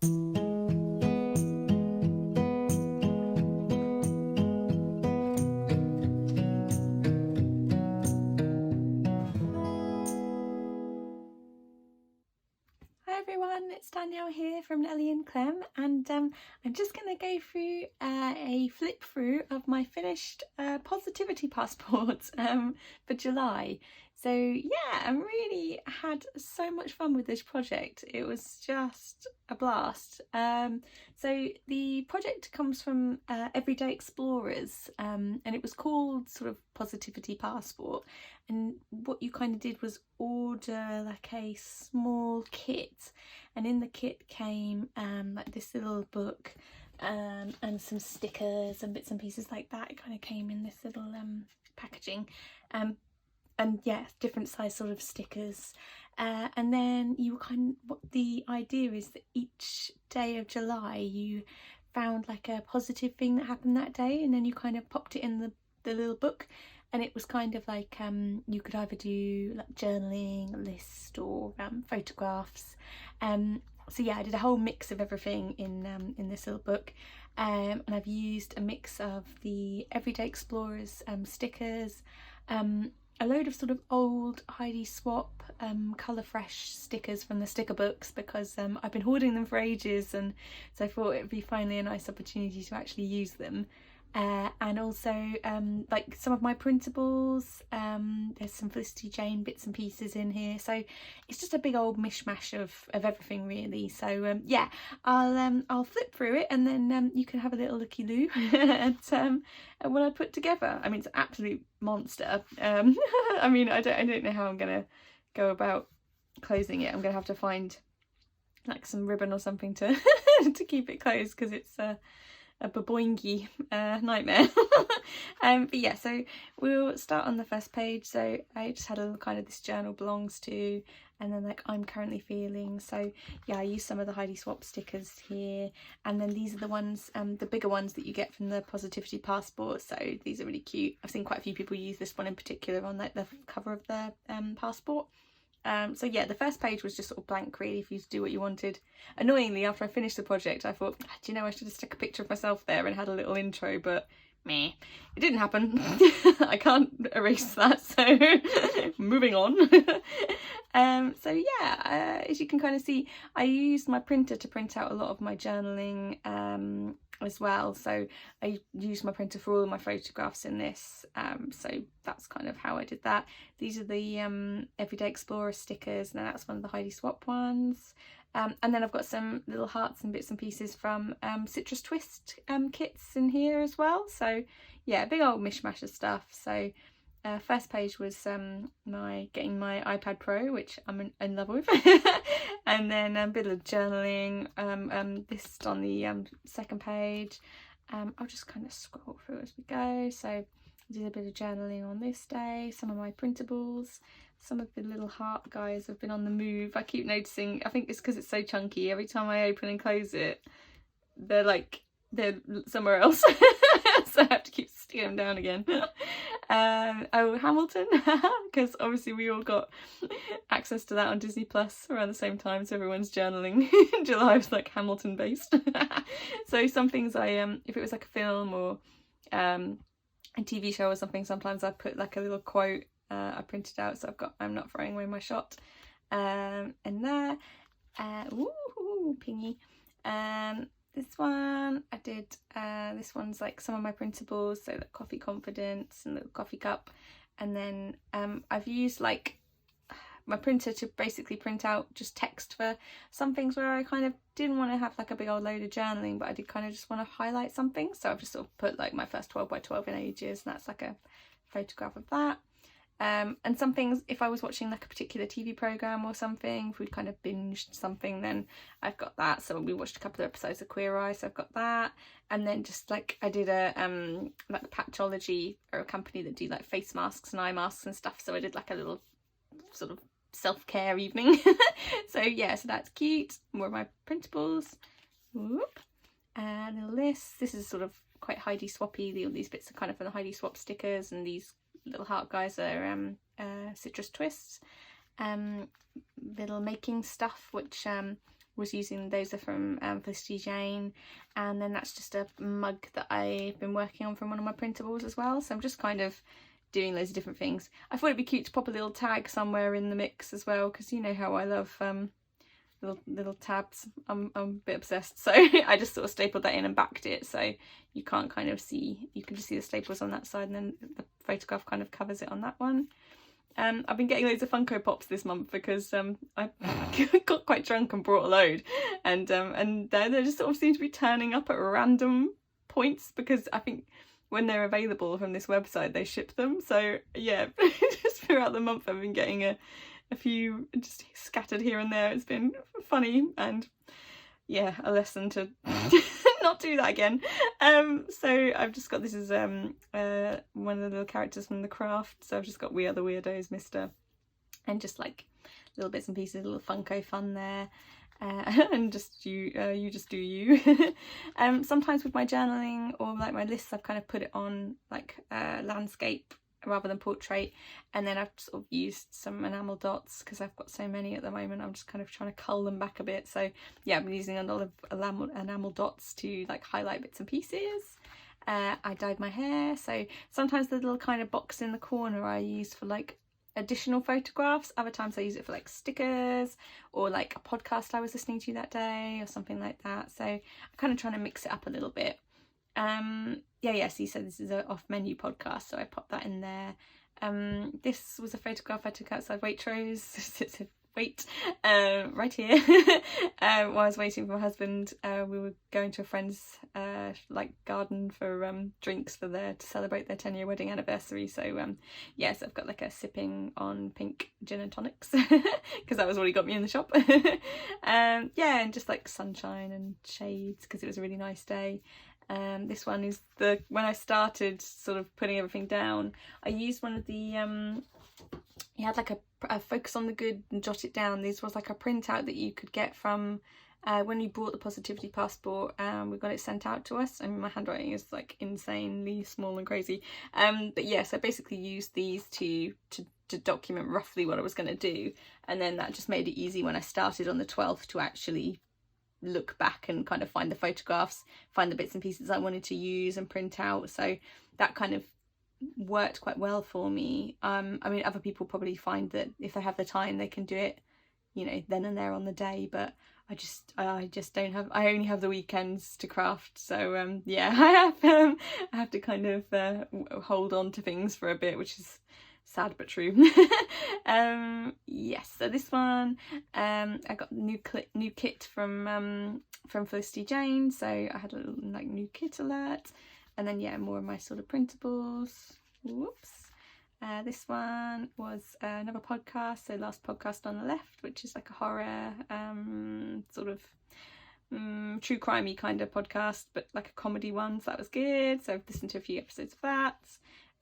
Hi everyone, it's Danielle here from Nellie and Clem, and I'm just going to go through a flip through of my finished positivity passports for July. So yeah, I really had so much fun with this project. It was just a blast. So the project comes from Everyday Explorers, and it was called sort of Positivity Passport. And what you kind of did was order like a small kit, and in the kit came like this little book and some stickers and bits and pieces like that. It kind of came in this little packaging, and yeah, different size sort of stickers, and then you what the idea is that each day of July you found like a positive thing that happened that day, and then you kind of popped it in the little book. And it was kind of like you could either do like journaling, a list, or photographs. So yeah, I did a whole mix of everything in this little book, and I've used a mix of the Everyday Explorers stickers, a load of sort of old Heidi Swap colour fresh stickers from the sticker books, because I've been hoarding them for ages, and so I thought it would be finally a nice opportunity to actually use them. And also like some of my printables. There's some Felicity Jane bits and pieces in here, so it's just a big old mishmash of everything really. So yeah, I'll flip through it, and then you can have a little looky-loo at what I put together. I mean, it's an absolute monster. I mean, I don't know how I'm gonna go about closing it. I'm gonna have to find like some ribbon or something to to keep it closed, because it's a baboingy nightmare. But yeah, so we'll start on the first page. So I just had a little kind of this journal belongs to, and then like I'm currently feeling. So yeah, I used some of the Heidi Swap stickers here, and then these are the ones, the bigger ones that you get from the Positivity Passport. So these are really cute. I've seen quite a few people use this one in particular on like the cover of the passport. So yeah, the first page was just sort of blank really, for you to do what you wanted. Annoyingly, after I finished the project, I thought, do you know, I should have stuck a picture of myself there and had a little intro, but meh, it didn't happen. I can't erase that, so moving on. So yeah, as you can kind of see, I used my printer to print out a lot of my journaling as well. So I used my printer for all of my photographs in this, so that's kind of how I did that. These are the Everyday Explorer stickers, and that's one of the Heidi Swap ones. And then I've got some little hearts and bits and pieces from Citrus Twist kits in here as well. So yeah, big old mishmash of stuff. So first page was getting my iPad Pro, which I'm in love with, and then a bit of journaling. This is on the second page. I'll just kind of scroll through as we go. So I did a bit of journaling on this day, some of my printables. Some of the little heart guys have been on the move. I keep noticing, I think it's because it's so chunky, every time I open and close it, they're somewhere else. So I have to keep sticking them down again. Oh, Hamilton, because obviously we all got access to that on Disney Plus around the same time, so everyone's journaling in July was like Hamilton based. So some things I if it was like a film or a TV show or something, sometimes I put like a little quote I printed out, so I've got I'm not throwing away my shot, and there, ooh, pingy. This one I did, this one's like some of my printables, so like Coffee Confidence and little coffee cup, and then I've used like my printer to basically print out just text for some things where I kind of didn't want to have like a big old load of journaling, but I did kind of just want to highlight something, so I've just sort of put like my first 12 by 12 in ages, and that's like a photograph of that. And some things, if I was watching like a particular TV programme or something, if we'd kind of binged something, then I've got that. So we watched a couple of episodes of Queer Eye, so I've got that. And then just like I did a like Patchology, or a company that do like face masks and eye masks and stuff, so I did like a little sort of self-care evening. So yeah, so that's cute. More of my printables. Whoop. And a list. This is sort of quite Heidi Swappy. All these bits are kind of from the Heidi Swap stickers, and these little heart guys are Citrus Twists. Little making stuff, which was using, those are from Felicity Jane, and then that's just a mug that I've been working on from one of my printables as well. So I'm just kind of doing loads of different things. I thought it'd be cute to pop a little tag somewhere in the mix as well, because you know how I love little tabs. I'm a bit obsessed, so I just sort of stapled that in and backed it, so you can't kind of see, you can just see the staples on that side, and then the photograph kind of covers it on that one. I've been getting loads of Funko Pops this month because I got quite drunk and brought a load, and they just sort of seem to be turning up at random points, because I think when they're available from this website they ship them. So yeah, just throughout the month I've been getting a few just scattered here and there. It's been funny, and yeah, a lesson to not do that again. So I've just got, this is one of the little characters from The Craft, so I've just got We Are the Weirdos, Mr. and just like little bits and pieces, a little Funko fun there. And just you just do you. Sometimes with my journaling or like my lists, I've kind of put it on like landscape rather than portrait, and then I've sort of used some enamel dots because I've got so many at the moment. I'm just kind of trying to cull them back a bit. So yeah, I've been using a lot of enamel dots to like highlight bits and pieces. I dyed my hair, so sometimes the little kind of box in the corner I use for like additional photographs. Other times I use it for like stickers or like a podcast I was listening to that day or something like that. So I'm kind of trying to mix it up a little bit. Yeah, so you said this is an off menu podcast, so I popped that in there. This was a photograph I took outside Waitrose. Right here. While I was waiting for my husband, we were going to a friend's like garden for drinks for to celebrate their 10-year wedding anniversary. So yes, I've got like a sipping on pink gin and tonics because that was what he got me in the shop. Yeah, and just like sunshine and shades because it was a really nice day. This one is when I started sort of putting everything down, I used one of the he had like a focus on the good and jot it down. This was like a printout that you could get from when you bought the Positivity Passport. We got it sent out to us. I mean, my handwriting is like insanely small and crazy, but yes, I basically used these to document roughly what I was going to do, and then that just made it easy when I started on the 12th to actually look back and kind of find the photographs, find the bits and pieces I wanted to use and print out. So that kind of worked quite well for me. I mean, other people probably find that if they have the time they can do it, you know, then and there on the day, but I just don't have, I only have the weekends to craft. So yeah, I have to kind of hold on to things for a bit, which is sad but true. Yes, so this one I got new kit from Felicity Jane, so I had a little like new kit alert. And then yeah, more of my sort of printables. Whoops. This one was another podcast, so Last Podcast on the Left, which is like a horror sort of true crimey kind of podcast, but like a comedy one, so that was good. So I've listened to a few episodes of that.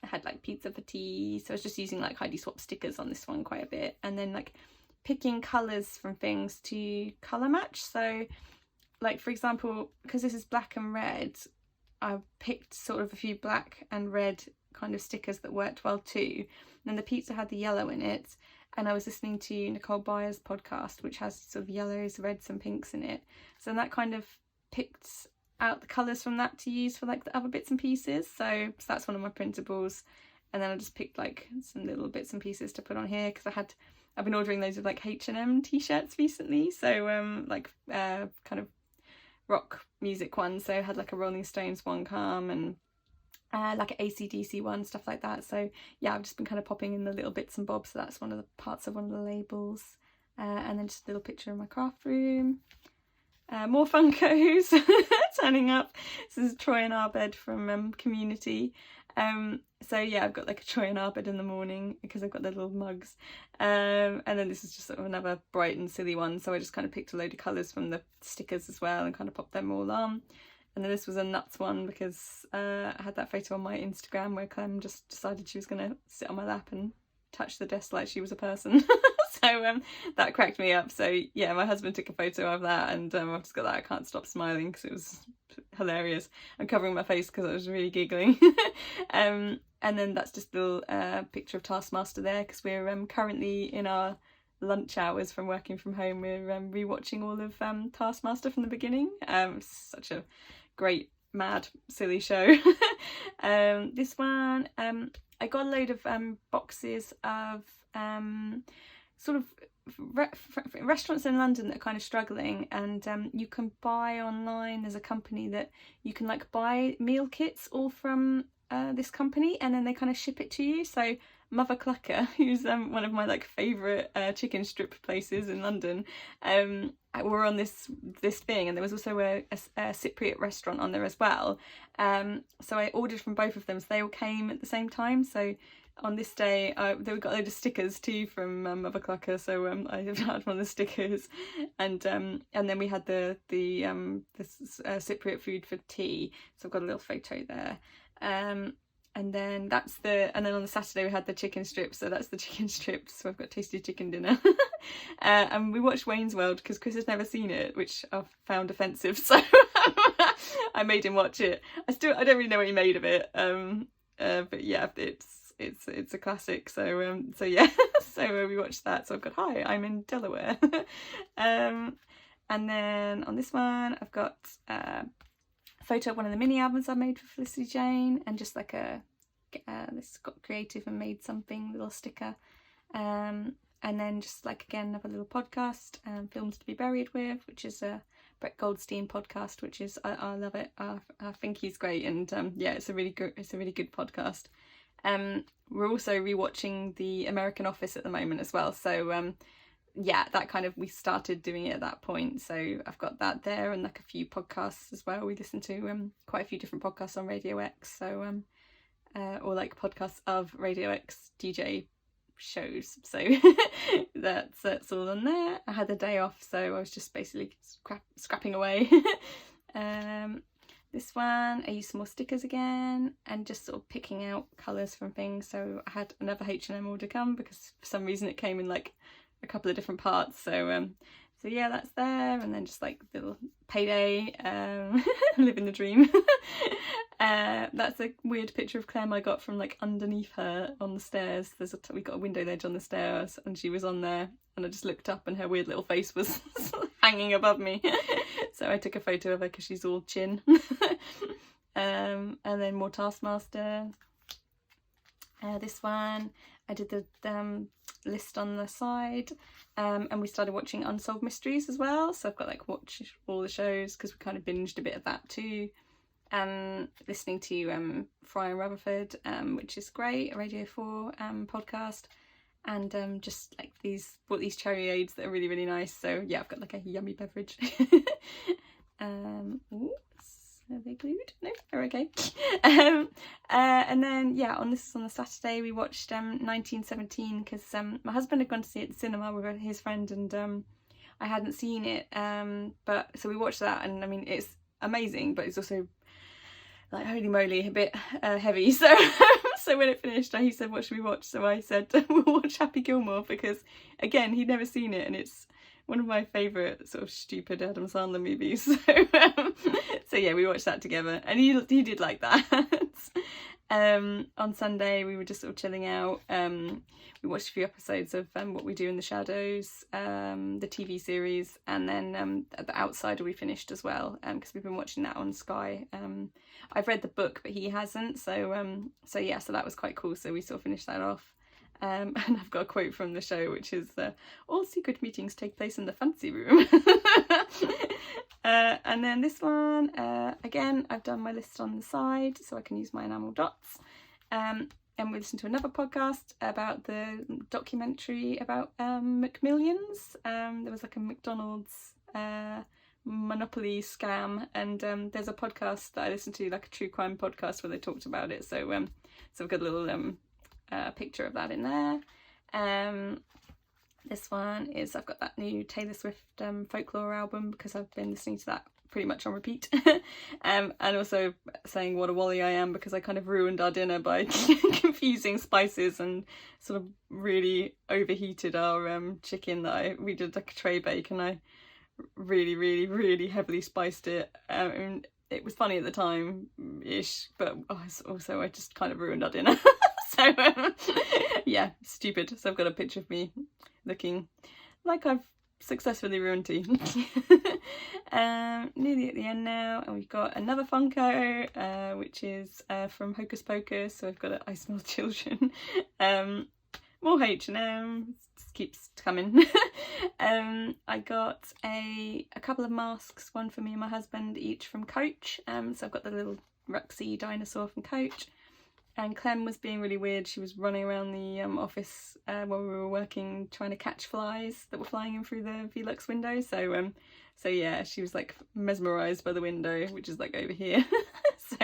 I had like pizza for tea, so I was just using like Heidi Swap stickers on this one quite a bit, and then like picking colours from things to colour match. So like for example, because this is black and red, I picked sort of a few black and red kind of stickers that worked well too. And then the pizza had the yellow in it, and I was listening to Nicole Byers' podcast, which has sort of yellows, reds and pinks in it. So that kind of picked out the colours from that to use for like the other bits and pieces. So that's one of my printables. And then I just picked like some little bits and pieces to put on here because I've been ordering those of like H&M t-shirts recently. So like kind of rock music ones, so I had like a Rolling Stones one come and like an AC/DC one, stuff like that. So yeah, I've just been kind of popping in the little bits and bobs. So that's one of the parts of one of the labels, and then just a little picture of my craft room. More Funkos turning up. This is Troy and Arbed from Community. So yeah, I've got like a Troy and Arbed in the morning because I've got the little mugs, and then this is just sort of another bright and silly one, so I just kind of picked a load of colours from the stickers as well and kind of popped them all on. And then this was a nuts one because I had that photo on my Instagram where Clem just decided she was going to sit on my lap and touch the desk like she was a person. So that cracked me up. So yeah, my husband took a photo of that, and I've just got that I can't stop smiling because it was hilarious. I'm covering my face because I was really giggling. And then that's just a little picture of Taskmaster there because we're currently in our lunch hours from working from home, we're rewatching all of Taskmaster from the beginning. Such a great, mad, silly show. This one, I got a load of boxes of sort of restaurants in London that are kind of struggling, and you can buy online. There's a company that you can like buy meal kits all from this company, and then they kind of ship it to you. So Mother Clucker, who's one of my like favourite chicken strip places in London, were on this thing, and there was also a Cypriot restaurant on there as well. So I ordered from both of them, so they all came at the same time. So on this day, we got a load of stickers too from Mother Clucker, so I had one of the stickers, and then we had the Cypriot food for tea, so I've got a little photo there. And then on the Saturday we had the chicken strips, so that's the chicken strips, so I've got tasty chicken dinner. And we watched Wayne's World because Chris has never seen it, which I've found offensive, so I made him watch it. I don't really know what he made of it, but yeah, it's a classic, so yeah. So we watched that. So I've got Hi, I'm in Delaware. And then on this one I've got photo of one of the mini albums I made for Felicity Jane, and just like this got creative and made something, little sticker, and then just like again another little podcast, Films to be Buried With, which is a Brett Goldstein podcast, which is I love it. I think he's great, and yeah, it's a really good podcast. We're also rewatching The American Office at the moment as well, so yeah, that kind of, we started doing it at that point, so I've got that there, and like a few podcasts as well. We listen to quite a few different podcasts on Radio X, so or like podcasts of Radio X DJ shows, so that's all on there. I had the day off, so I was just basically scrapping away. This one, I used some more stickers again, and just sort of picking out colours from things. So I had another H&M order come, because for some reason it came in like a couple of different parts, so yeah, that's there. And then just like little payday, living the dream. That's a weird picture of Clem I got from like underneath her on the stairs. We got a window ledge on the stairs, and she was on there, and I just looked up and her weird little face was hanging above me. So I took a photo of her because she's all chin. And then more Taskmaster. This one, I did the list on the side, and we started watching Unsolved Mysteries as well, so I've got like watch all the shows because we kind of binged a bit of that too. Listening to Fry and Rutherford, which is great, a Radio 4 podcast, and just like bought these cherryades that are really, really nice, so yeah, I've got like a yummy beverage. Ooh, are they glued? No, they're okay. And then yeah, on the Saturday we watched 1917, because my husband had gone to see it at the cinema with his friend, and I hadn't seen it, but so we watched that, and I mean it's amazing, but it's also like holy moly a bit heavy, so so when it finished he said, what should we watch? So I said we'll watch Happy Gilmore, because again he'd never seen it, and it's one of my favourite sort of stupid Adam Sandler movies, so yeah, we watched that together, and he did like that. On Sunday we were just sort of chilling out. We watched a few episodes of What We Do in the Shadows, the TV series, and then The Outsider we finished as well, because we've been watching that on Sky. I've read the book but he hasn't, so yeah, so that was quite cool, so we sort of finished that off. And I've got a quote from the show, which is all secret meetings take place in the fancy room. And then this one, again, I've done my list on the side so I can use my enamel dots. And we listened to another podcast about the documentary about McMillions. There was like a McDonald's monopoly scam, and there's a podcast that I listened to, like a true crime podcast, where they talked about it, so I've got a little picture of that in there. This one is, I've got that new Taylor Swift Folklore album, because I've been listening to that pretty much on repeat. And also saying what a wally I am, because I kind of ruined our dinner by confusing spices and sort of really overheated our chicken that we did like a tray bake, and I really, really, really heavily spiced it. And it was funny at the time ish, but also I just kind of ruined our dinner. So yeah, stupid. So I've got a picture of me looking like I've successfully ruined tea. Nearly at the end now, and we've got another Funko, which is from Hocus Pocus, so I've got an I Smell Children. More H&M, keeps coming. I got a couple of masks, one for me and my husband, each from Coach. So I've got the little Ruxy dinosaur from Coach. And Clem was being really weird. She was running around the office while we were working, trying to catch flies that were flying in through the Velux window. So yeah, she was like mesmerised by the window, which is like over here. So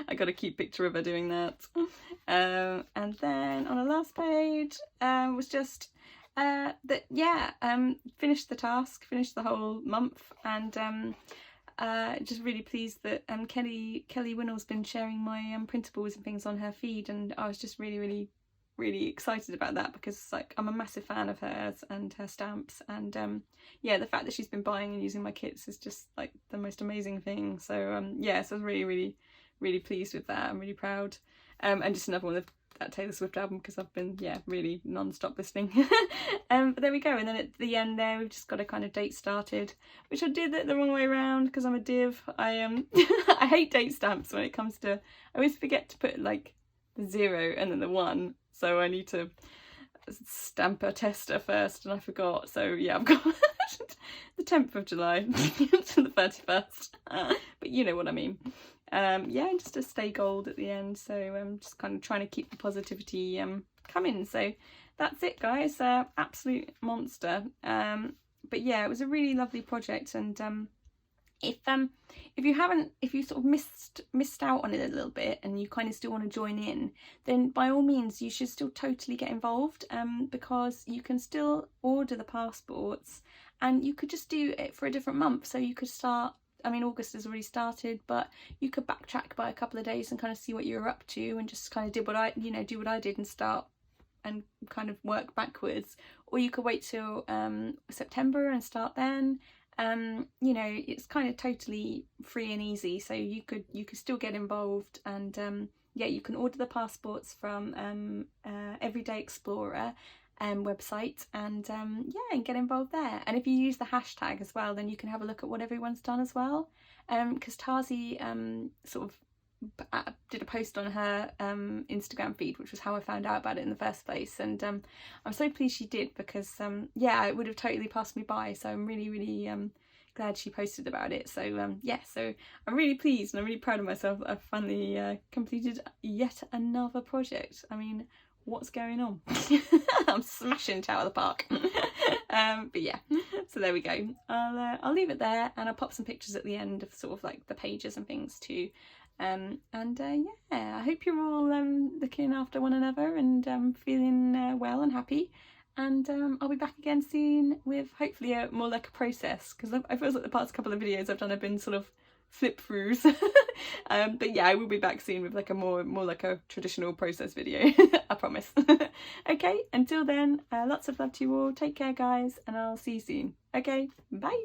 I got a cute picture of her doing that. And then on the last page was just finished the task, finished the whole month, and just really pleased that Kelly Winnell's been sharing my printables and things on her feed, and I was just really excited about that, because like I'm a massive fan of hers and her stamps, and yeah, the fact that she's been buying and using my kits is just like the most amazing thing. So yeah, so I was really pleased with that. I'm really proud. And just another one of that Taylor Swift album, because I've been really non-stop listening. But there we go. And then at the end there, we've just got a kind of date started, which I did it the wrong way around because I'm a div. I I hate date stamps when it comes to, I always forget to put like the 0 and then the 1, so I need to stamp a tester first, and I forgot. So yeah, I've got the 10th of July to the 31st, but you know what I mean. Yeah, just a stay gold at the end, so I'm just kind of trying to keep the positivity coming. So that's it, guys. Absolute monster. But yeah, it was a really lovely project, and if you sort of missed out on it a little bit and you kind of still want to join in, then by all means you should still totally get involved, because you can still order the passports, and you could just do it for a different month. So you could start, I mean, August has already started, but you could backtrack by a couple of days and kind of see what you were up to, and just kind of do what I did and start and kind of work backwards. Or you could wait till September and start then. You know, it's kind of totally free and easy, so you could still get involved, and yeah, you can order the passports from Everyday Explorer website, and yeah, and get involved there. And if you use the hashtag as well, then you can have a look at what everyone's done as well, because Tazi sort of did a post on her Instagram feed, which was how I found out about it in the first place, and I'm so pleased she did, because yeah, it would have totally passed me by. So I'm really glad she posted about it. So yeah, so I'm really pleased and I'm really proud of myself that I've finally completed yet another project. I mean, what's going on? I'm smashing it out of the park. But yeah, so there we go. I'll leave it there, and I'll pop some pictures at the end of sort of like the pages and things too. And yeah, I hope you're all looking after one another and feeling well and happy. And I'll be back again soon with hopefully more like a process, because I feel like the past couple of videos I've done have been sort of flip-throughs. But yeah, I will be back soon with like a more like a traditional process video. I promise. Okay, until then, lots of love to you all. Take care, guys, and I'll see you soon. Okay, bye.